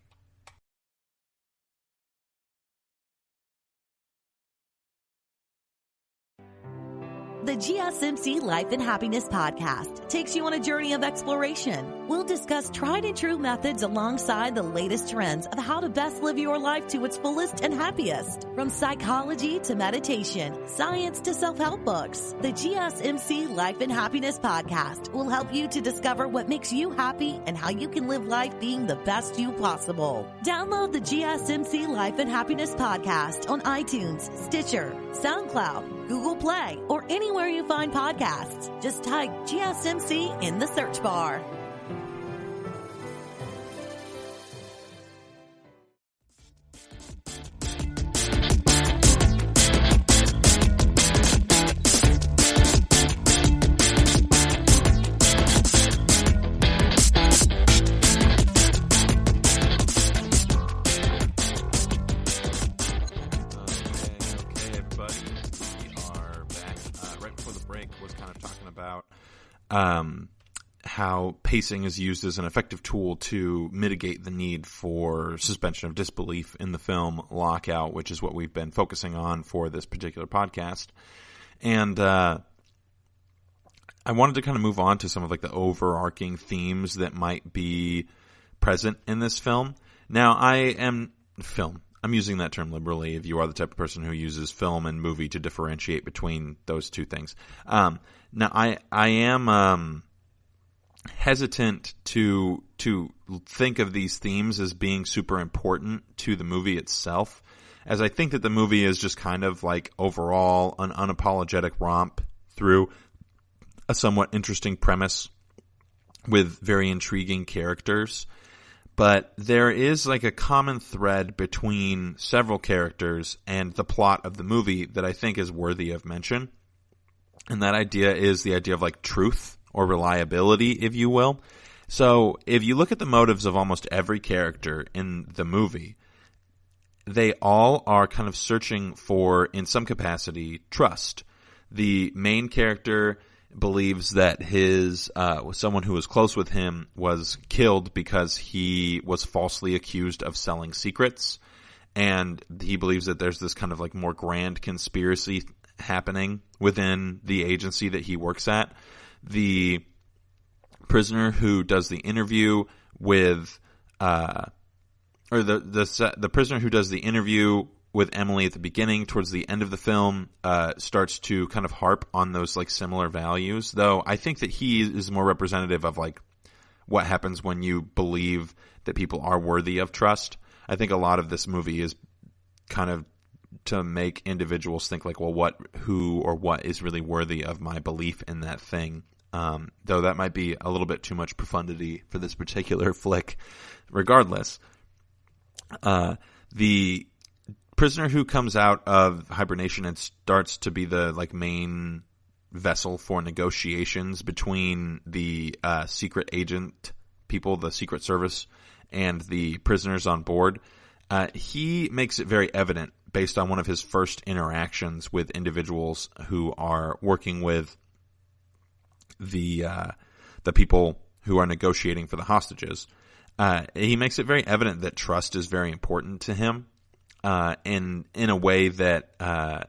The GSMC Life and Happiness podcast takes you on a journey of exploration. We'll discuss tried and true methods alongside the latest trends of how to best live your life to its fullest and happiest. From psychology to meditation, science to self-help books, the GSMC Life and Happiness podcast will help you to discover what makes you happy and how you can live life being the best you possible. Download the GSMC Life and Happiness podcast on iTunes, Stitcher, SoundCloud, Google Play, or anywhere you find podcasts. Just type GSMC in the search bar. How pacing is used as an effective tool to mitigate the need for suspension of disbelief in the film Lockout, which is what we've been focusing on for this particular podcast. And I wanted to kind of move on to some of like the overarching themes that might be present in this film. Now, I'm using that term liberally if you are the type of person who uses film and movie to differentiate between those two things. Now, I am hesitant to think of these themes as being super important to the movie itself, as I think that the movie is just kind of like overall an unapologetic romp through a somewhat interesting premise with very intriguing characters. But there is like a common thread between several characters and the plot of the movie that I think is worthy of mention. And that idea is the idea of like truth or reliability, if you will. So if you look at the motives of almost every character in the movie, they all are kind of searching for, in some capacity, trust. The main character believes that his someone who was close with him was killed because he was falsely accused of selling secrets, and he believes that there's this kind of like more grand conspiracy happening within the agency that he works at. The prisoner who does the interview with the prisoner who does the interview with Emily at the beginning, towards the end of the film, starts to kind of harp on those like similar values, though I think that he is more representative of like what happens when you believe that people are worthy of trust. I think a lot of this movie is kind of to make individuals think like, well, who or what is really worthy of my belief in that thing. Though that might be a little bit too much profundity for this particular flick. Regardless, the prisoner who comes out of hibernation and starts to be the like main vessel for negotiations between the secret agent people, the Secret Service, and the prisoners on board, he makes it very evident based on one of his first interactions with individuals who are working with the people who are negotiating for the hostages. He makes it very evident that trust is very important to him, in a way that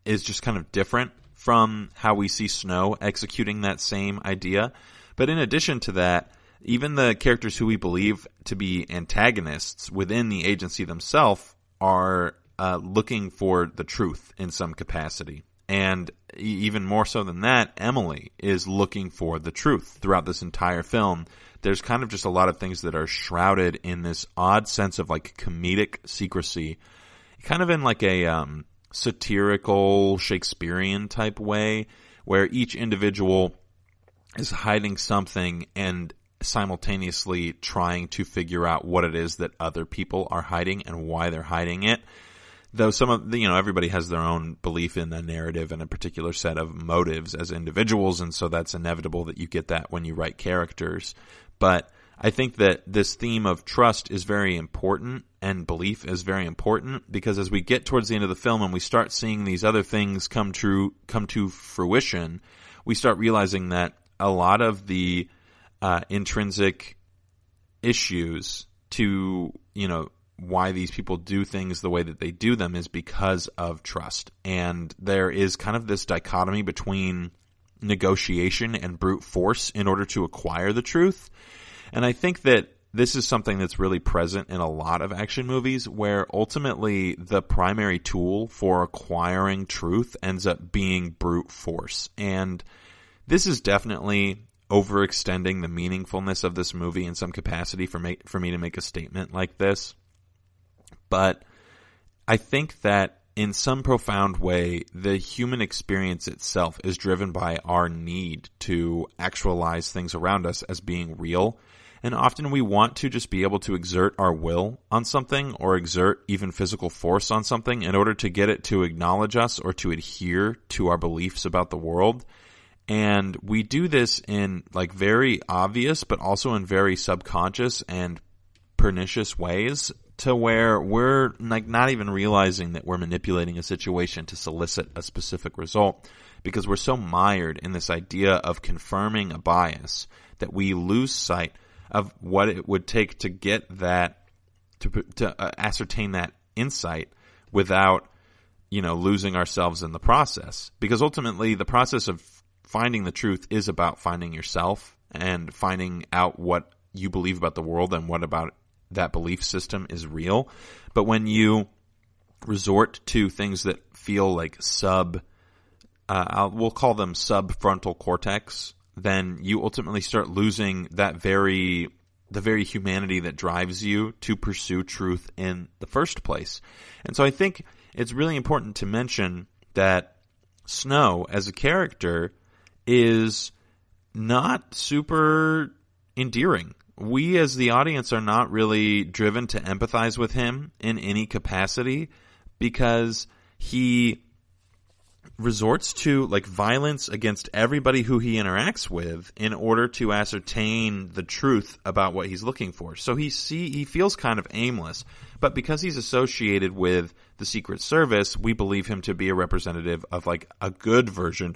is just kind of different from how we see Snow executing that same idea. But in addition to that, even the characters who we believe to be antagonists within the agency themselves are looking for the truth in some capacity. And even more so than that, Emily is looking for the truth throughout this entire film. There's kind of just a lot of things that are shrouded in this odd sense of like comedic secrecy, kind of in like a satirical Shakespearean type way, where each individual is hiding something and simultaneously trying to figure out what it is that other people are hiding and why they're hiding it. Though some of the, everybody has their own belief in the narrative and a particular set of motives as individuals, and so that's inevitable that you get that when you write characters. But I think that this theme of trust is very important and belief is very important, because as we get towards the end of the film and we start seeing these other things come to fruition, we start realizing that a lot of the intrinsic issues to, why these people do things the way that they do them is because of trust. And there is kind of this dichotomy between negotiation and brute force in order to acquire the truth. And I think that this is something that's really present in a lot of action movies, where ultimately the primary tool for acquiring truth ends up being brute force. And this is definitely overextending the meaningfulness of this movie in some capacity for me to make a statement like this. But I think that in some profound way, the human experience itself is driven by our need to actualize things around us as being real. And often we want to just be able to exert our will on something, or exert even physical force on something in order to get it to acknowledge us or to adhere to our beliefs about the world. And we do this in very obvious, but also in very subconscious and pernicious ways, to where we're not even realizing that we're manipulating a situation to solicit a specific result, because we're so mired in this idea of confirming a bias that we lose sight of what it would take to get that, to ascertain that insight without, losing ourselves in the process. Because ultimately the process of finding the truth is about finding yourself and finding out what you believe about the world and what about that belief system is real. But when you resort to things that feel like we'll call them subfrontal cortex, then you ultimately start losing the very humanity that drives you to pursue truth in the first place. And so I think it's really important to mention that Snow as a character is not super endearing. We as the audience are not really driven to empathize with him in any capacity, because he resorts to violence against everybody who he interacts with in order to ascertain the truth about what he's looking for. So he feels kind of aimless, but because he's associated with the Secret Service, we believe him to be a representative of a good version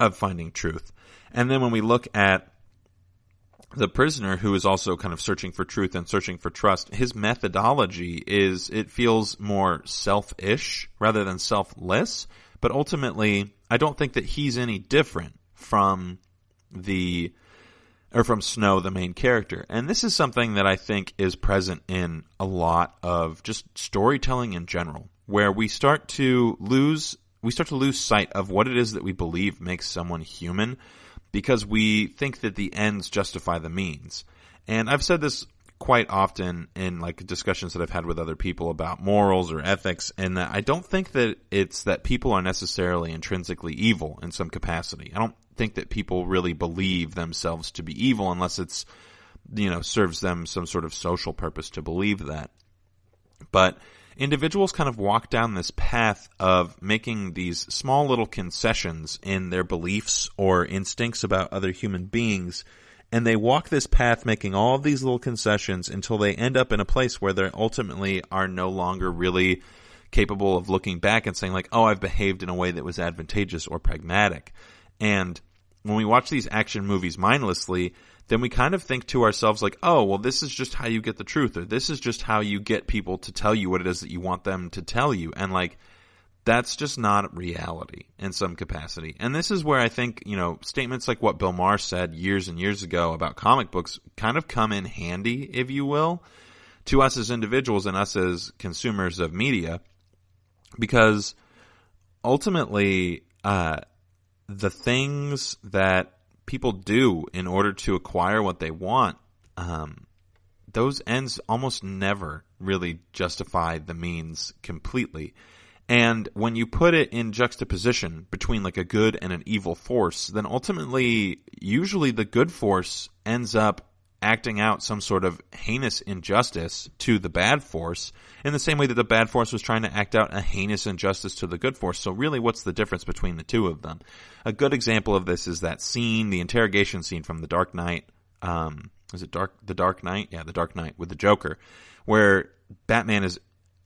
of finding truth. And then when we look at the prisoner, who is also kind of searching for truth and searching for trust, his methodology it feels more selfish rather than selfless. But ultimately, I don't think that he's any different from Snow, the main character. And this is something that I think is present in a lot of just storytelling in general, where we start to lose sight of what it is that we believe makes someone human, because we think that the ends justify the means. And I've said this quite often in discussions that I've had with other people about morals or ethics, and that I don't think that it's that people are necessarily intrinsically evil in some capacity. I don't think that people really believe themselves to be evil unless it's, serves them some sort of social purpose to believe that. But individuals kind of walk down this path of making these small little concessions in their beliefs or instincts about other human beings. And they walk this path making all of these little concessions until they end up in a place where they ultimately are no longer really capable of looking back and saying I've behaved in a way that was advantageous or pragmatic. And when we watch these action movies mindlessly, then we kind of think to ourselves this is just how you get the truth, or this is just how you get people to tell you what it is that you want them to tell you. And that's just not reality in some capacity. And this is where I think, statements like what Bill Maher said years and years ago about comic books kind of come in handy, if you will, to us as individuals and us as consumers of media, because ultimately, the things that people do in order to acquire what they want, those ends almost never really justify the means completely. And when you put it in juxtaposition between a good and an evil force, then ultimately, usually the good force ends up acting out some sort of heinous injustice to the bad force, in the same way that the bad force was trying to act out a heinous injustice to the good force. So really, what's the difference between the two of them? A good example of this is that scene, the interrogation scene from The Dark Knight, is it The Dark Knight? Yeah, The Dark Knight with the Joker, where Batman is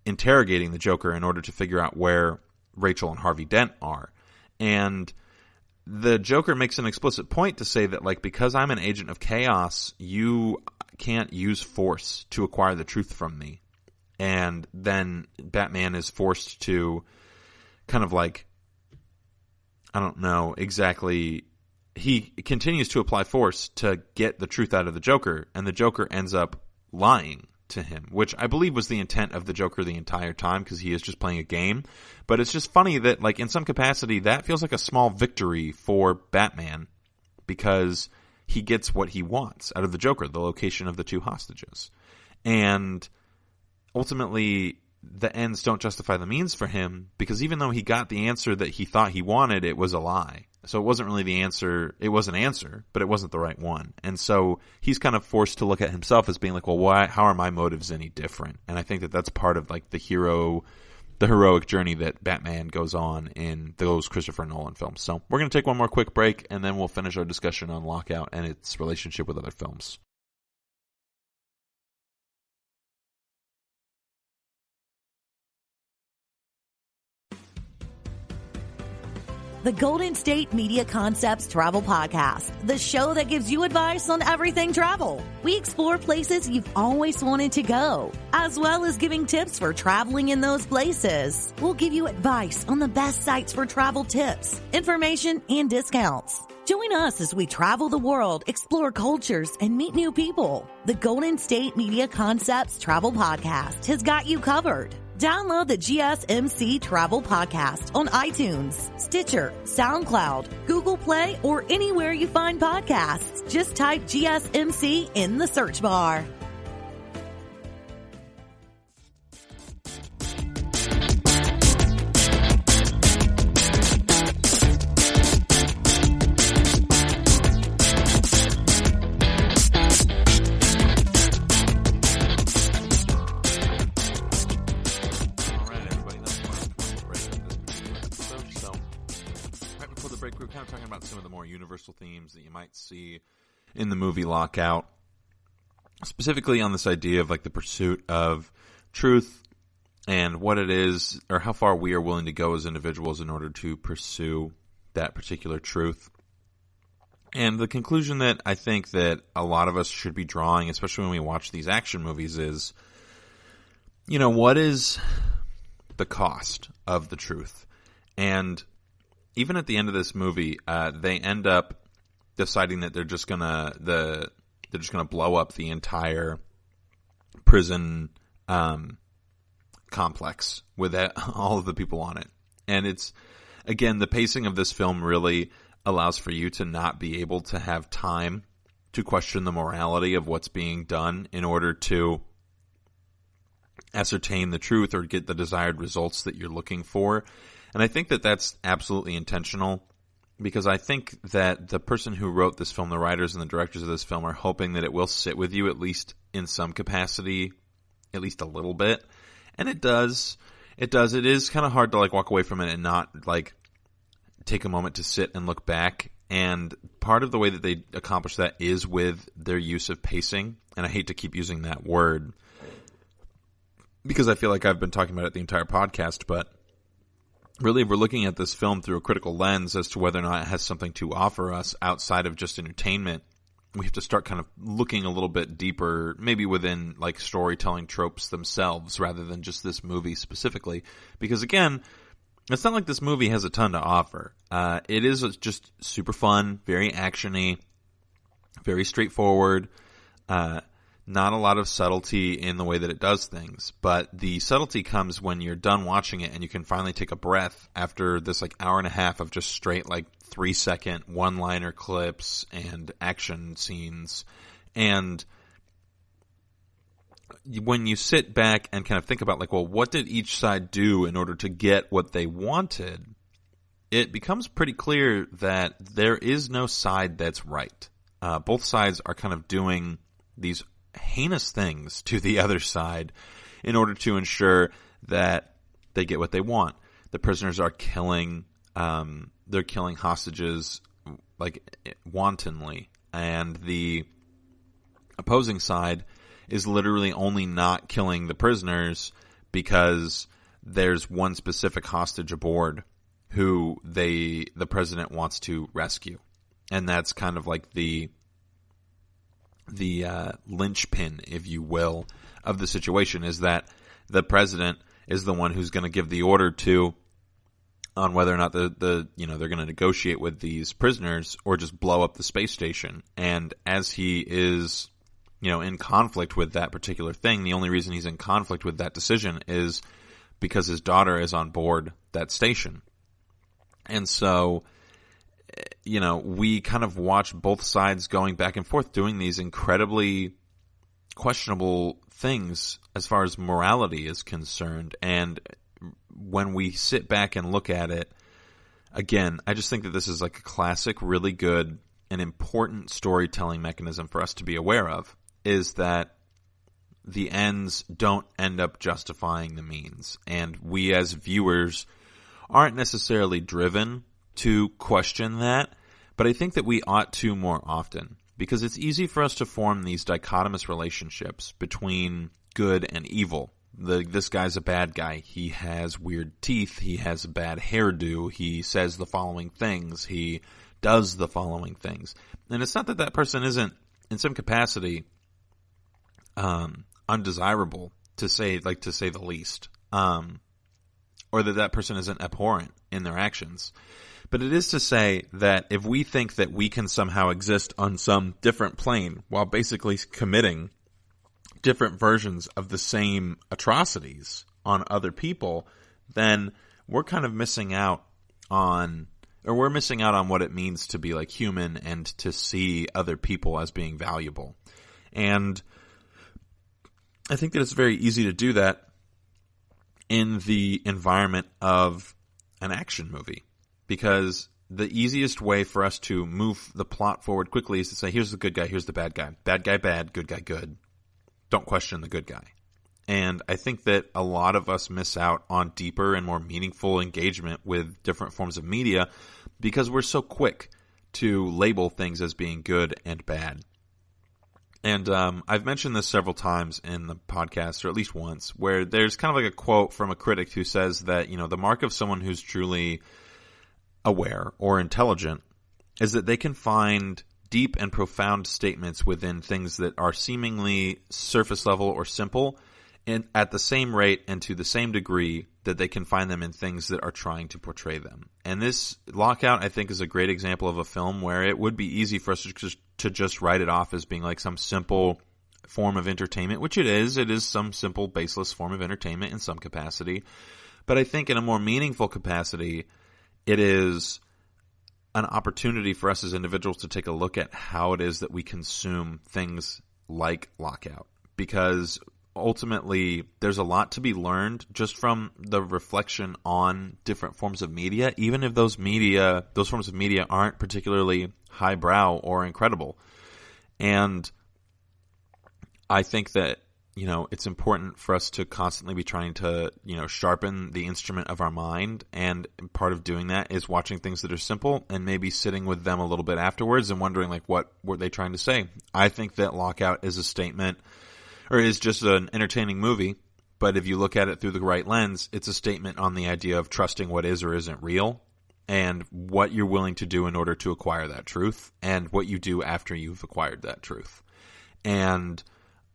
interrogating the Joker in order to figure out where Rachel and Harvey Dent are. And the Joker makes an explicit point to say that, like, because I'm an agent of chaos, you can't use force to acquire the truth from me. And then Batman is forced to kind of like, I don't know exactly, he continues to apply force to get the truth out of the Joker, and the Joker ends up lying to him, which I believe was the intent of the Joker the entire time, because he is just playing a game. But it's just funny that, like, in some capacity, that feels like a small victory for Batman, because he gets what he wants out of the Joker, the location of the two hostages. And ultimately, the ends don't justify the means for him, because even though he got the answer that he thought he wanted, it was a lie. So it wasn't really the answer. It was an answer, but it wasn't the right one. And so he's kind of forced to look at himself as being like, well, why? How are my motives any different? And I think that that's part of, like, the heroic journey that Batman goes on in those Christopher Nolan films. So we're going to take one more quick break, and then we'll finish our discussion on Lockout and its relationship with other films. The Golden State Media Concepts Travel Podcast, the show that gives you advice on everything travel. We explore places you've always wanted to go, as well as giving tips for traveling in those places. We'll give you advice on the best sites for travel tips, information, and discounts. Join us as we travel the world, explore cultures, and meet new people. The Golden State Media Concepts Travel Podcast has got you covered. Download the GSMC Travel Podcast on iTunes, Stitcher, SoundCloud, Google Play, or anywhere you find podcasts. Just type GSMC in the search bar. Universal themes that you might see in the movie Lockout, specifically on this idea of, like, the pursuit of truth and what it is, or how far we are willing to go as individuals in order to pursue that particular truth. And the conclusion that I think that a lot of us should be drawing, especially when we watch these action movies, is, you know, what is the cost of the truth? And even at the end of this movie, they end up deciding that they're just gonna blow up the entire prison complex with all of the people on it. And it's, again, the pacing of this film really allows for you to not be able to have time to question the morality of what's being done in order to ascertain the truth or get the desired results that you're looking for. And I think that that's absolutely intentional, because I think that the person who wrote this film, the writers and the directors of this film, are hoping that it will sit with you, at least in some capacity, at least a little bit. And it does. It is kind of hard to, like, walk away from it and not, like, take a moment to sit and look back. And part of the way that they accomplish that is with their use of pacing. And I hate to keep using that word, because I feel like I've been talking about it the entire podcast, but really, we're looking at this film through a critical lens as to whether or not it has something to offer us outside of just entertainment. We have to start kind of looking a little bit deeper, maybe within, like, storytelling tropes themselves, rather than just this movie specifically. Because, again, it's not like this movie has a ton to offer. It is just super fun, very action-y, very straightforward, not a lot of subtlety in the way that it does things, but the subtlety comes when you're done watching it and you can finally take a breath after this, like, hour and a half of just straight, like, 3-second one-liner clips and action scenes. And when you sit back and kind of think about, like, well, what did each side do in order to get what they wanted? It becomes pretty clear that there is no side that's right. Both sides are kind of doing these heinous things to the other side in order to ensure that they get what they want. The prisoners are killing, they're killing hostages, like, wantonly, and the opposing side is literally only not killing the prisoners because there's one specific hostage aboard who the president wants to rescue. And that's kind of like the linchpin, if you will, of the situation, is that the president is the one who's going to give the order to on whether or not they're going to negotiate with these prisoners or just blow up the space station. And as he is, in conflict with that particular thing, the only reason he's in conflict with that decision is because his daughter is on board that station. And so, we kind of watch both sides going back and forth doing these incredibly questionable things as far as morality is concerned. And when we sit back and look at it, again, I just think that this is like a classic, really good and important storytelling mechanism for us to be aware of, is that the ends don't end up justifying the means. And we as viewers aren't necessarily driven to question that, but I think that we ought to more often, because it's easy for us to form these dichotomous relationships between good and evil. This guy's a bad guy. He has weird teeth. He has a bad hairdo. He says the following things. He does the following things. And it's not that that person isn't, in some capacity, undesirable, to say the least, or that person isn't abhorrent in their actions. But it is to say that if we think that we can somehow exist on some different plane while basically committing different versions of the same atrocities on other people, then we're kind of missing out on what it means to be like human and to see other people as being valuable. And I think that it's very easy to do that in the environment of an action movie, because the easiest way for us to move the plot forward quickly is to say, here's the good guy, here's the bad guy. Bad guy bad, good guy good. Don't question the good guy. And I think that a lot of us miss out on deeper and more meaningful engagement with different forms of media because we're so quick to label things as being good and bad. And I've mentioned this several times in the podcast, or at least once, where there's kind of like a quote from a critic who says that, the mark of someone who's truly aware or intelligent is that they can find deep and profound statements within things that are seemingly surface level or simple, and at the same rate and to the same degree that they can find them in things that are trying to portray them. And this Lockout, I think, is a great example of a film where it would be easy for us to just write it off as being like some simple form of entertainment, which it is. It is some simple, baseless form of entertainment in some capacity. But I think in a more meaningful capacity, it is an opportunity for us as individuals to take a look at how it is that we consume things like Lockout. Because ultimately, there's a lot to be learned just from the reflection on different forms of media, even if those forms of media aren't particularly highbrow or incredible. And I think that, it's important for us to constantly be trying to, sharpen the instrument of our mind. And part of doing that is watching things that are simple and maybe sitting with them a little bit afterwards and wondering, like, what were they trying to say? I think that Lockout is a statement, or is just an entertaining movie, but if you look at it through the right lens, it's a statement on the idea of trusting what is or isn't real, and what you're willing to do in order to acquire that truth, and what you do after you've acquired that truth. And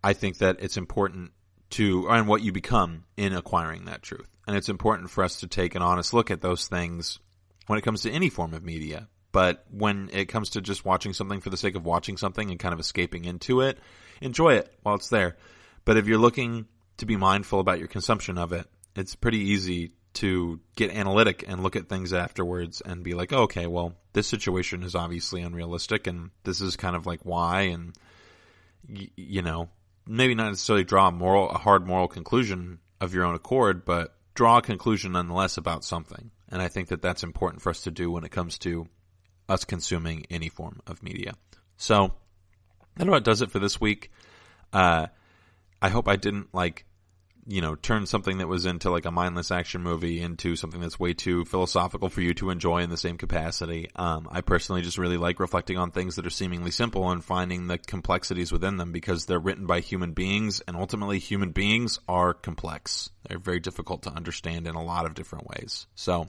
I think that it's important and what you become in acquiring that truth. And it's important for us to take an honest look at those things when it comes to any form of media. But when it comes to just watching something for the sake of watching something and kind of escaping into it, enjoy it while it's there. But if you're looking to be mindful about your consumption of it, it's pretty easy to get analytic and look at things afterwards and be like, oh, okay, well, this situation is obviously unrealistic and this is kind of like why, and, maybe not necessarily draw a hard moral conclusion of your own accord, but draw a conclusion nonetheless about something. And I think that that's important for us to do when it comes to us consuming any form of media. So that about does it for this week. I hope I didn't turn something that was into like a mindless action movie into something that's way too philosophical for you to enjoy in the same capacity. I personally just really like reflecting on things that are seemingly simple and finding the complexities within them, because they're written by human beings, and ultimately human beings are complex. They're very difficult to understand in a lot of different ways. So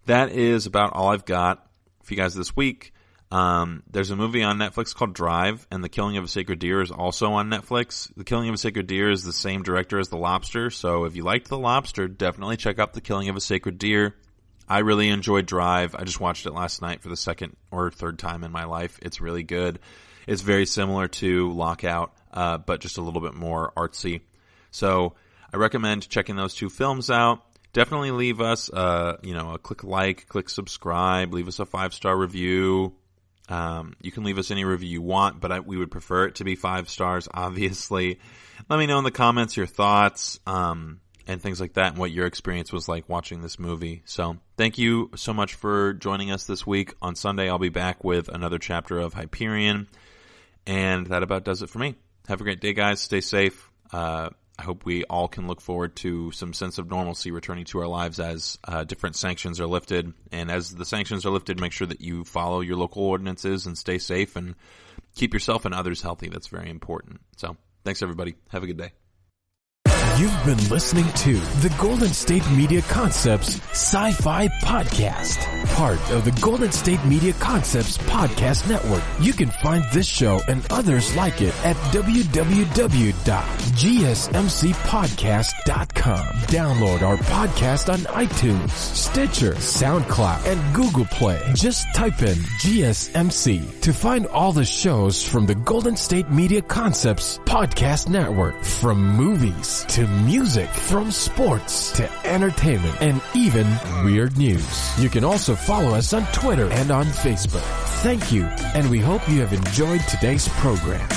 that is about all I've got for you guys this week. There's a movie on Netflix called Drive, and The Killing of a Sacred Deer is also on Netflix. The Killing of a Sacred Deer is the same director as The Lobster, so if you liked The Lobster, definitely check out The Killing of a Sacred Deer. I really enjoyed Drive. I just watched it last night for the second or third time in my life. It's really good. It's very similar to Lockout, but just a little bit more artsy. So I recommend checking those two films out. Definitely leave us, a click subscribe, leave us a 5-star review. You can leave us any review you want, but we would prefer it to be 5 stars, obviously. Let me know in the comments your thoughts, and things like that, and what your experience was like watching this movie. So thank you so much for joining us this week. On Sunday, I'll be back with another chapter of Hyperion, and that about does it for me. Have a great day, guys. Stay safe. I hope we all can look forward to some sense of normalcy returning to our lives as different sanctions are lifted. And as the sanctions are lifted, make sure that you follow your local ordinances and stay safe and keep yourself and others healthy. That's very important. So thanks, everybody. Have a good day. You've been listening to the Golden State Media Concepts Sci-Fi Podcast, part of the Golden State Media Concepts Podcast Network. You can find this show and others like it at www.gsmcpodcast.com. Download our podcast on iTunes, Stitcher, SoundCloud, and Google Play. Just type in GSMC to find all the shows from the Golden State Media Concepts Podcast Network, from movies to music, from sports to entertainment, and even weird news. You can also follow us on Twitter and on Facebook. Thank you, and we hope you have enjoyed today's program.